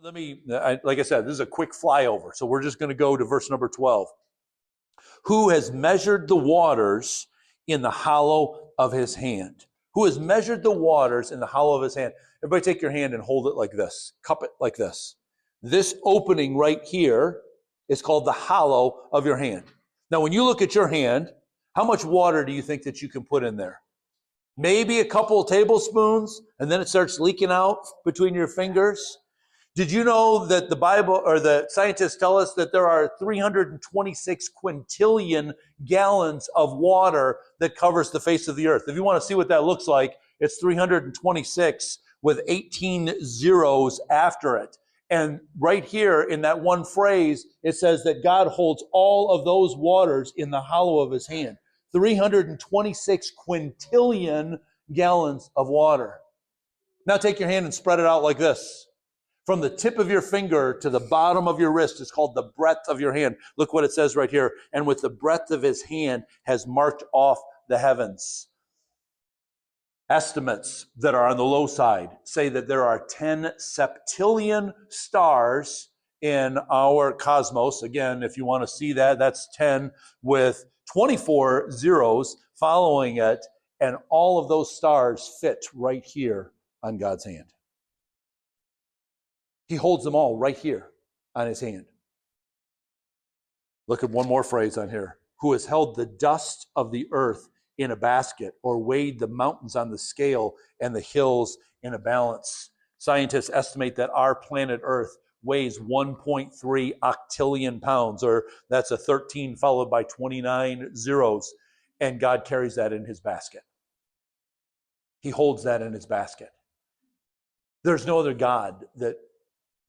like I said, this is a quick flyover. So we're just going to go to verse number 12. Who has measured the waters in the hollow of his hand? Who has measured the waters in the hollow of his hand? Everybody take your hand and hold it like this. Cup it like this. This opening right here is called the hollow of your hand. Now, when you look at your hand, how much water do you think that you can put in there? Maybe a couple of tablespoons, and then it starts leaking out between your fingers. Did you know that the Bible or the scientists tell us that there are 326 quintillion gallons of water that covers the face of the earth? If you want to see what that looks like, it's 326 with 18 zeros after it. And right here in that one phrase, it says that God holds all of those waters in the hollow of his hand. 326 quintillion gallons of water. Now take your hand and spread it out like this. From the tip of your finger to the bottom of your wrist is called the breadth of your hand. Look what it says right here. And with the breadth of his hand has marked off the heavens. Estimates that are on the low side say that there are 10 septillion stars in our cosmos. Again, if you want to see that, that's 10 with 24 zeros following it. And all of those stars fit right here on God's hand. He holds them all right here on his hand. Look at one more phrase on here. Who has held the dust of the earth in a basket or weighed the mountains on the scale and the hills in a balance. Scientists estimate that our planet Earth weighs 1.3 octillion pounds, or that's a 13 followed by 29 zeros, and God carries that in his basket. He holds that in his basket. There's no other God that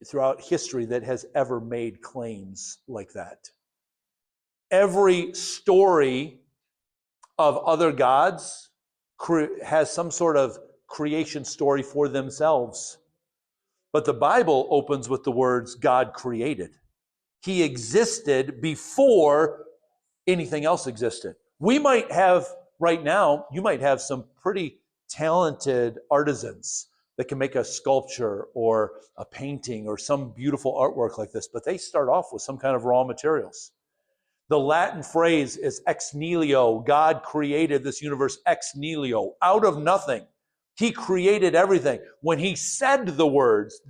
throughout history that has ever made claims like that. Every story of other gods has some sort of creation story for themselves. But the Bible opens with the words, God created. He existed before anything else existed. We might have, right now, you might have some pretty talented artisans that can make a sculpture or a painting or some beautiful artwork like this, but they start off with some kind of raw materials. The Latin phrase is ex nihilo. God created this universe ex nihilo, out of nothing. He created everything. When he said the words,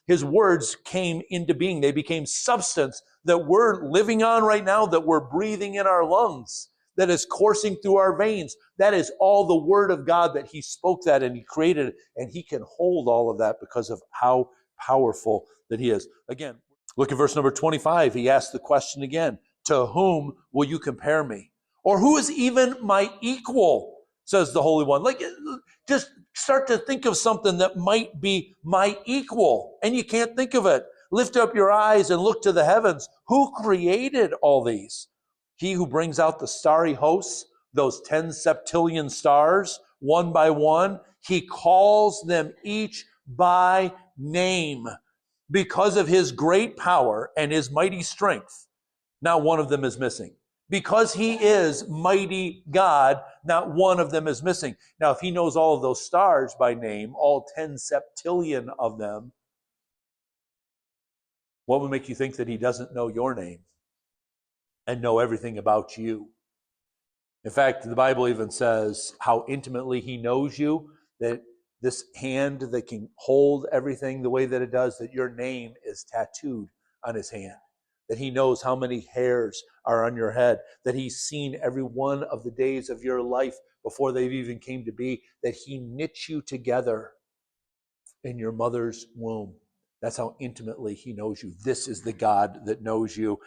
his words came into being. They became substance that we're living on right now, that we're breathing in our lungs, that is coursing through our veins. That is all the word of God that he spoke that and he created it, and he can hold all of that because of how powerful that he is. Again, look at verse number 25. He asked the question again, to whom will you compare me? Or who is even my equal, says the Holy One. Like, just start to think of something that might be my equal, and you can't think of it. Lift up your eyes and look to the heavens. Who created all these? He who brings out the starry hosts, those 10 septillion stars, one by one, he calls them each by name. Because of his great power and his mighty strength, not one of them is missing. Because he is mighty God, not one of them is missing. Now, if he knows all of those stars by name, all 10 septillion of them, what would make you think that he doesn't know your name and know everything about you? In fact, the Bible even says how intimately he knows you, that this hand that can hold everything the way that it does, that your name is tattooed on his hand, that he knows how many hairs are on your head, that he's seen every one of the days of your life before they even came to be, that he knit you together in your mother's womb. That's how intimately he knows you. This is the God that knows you.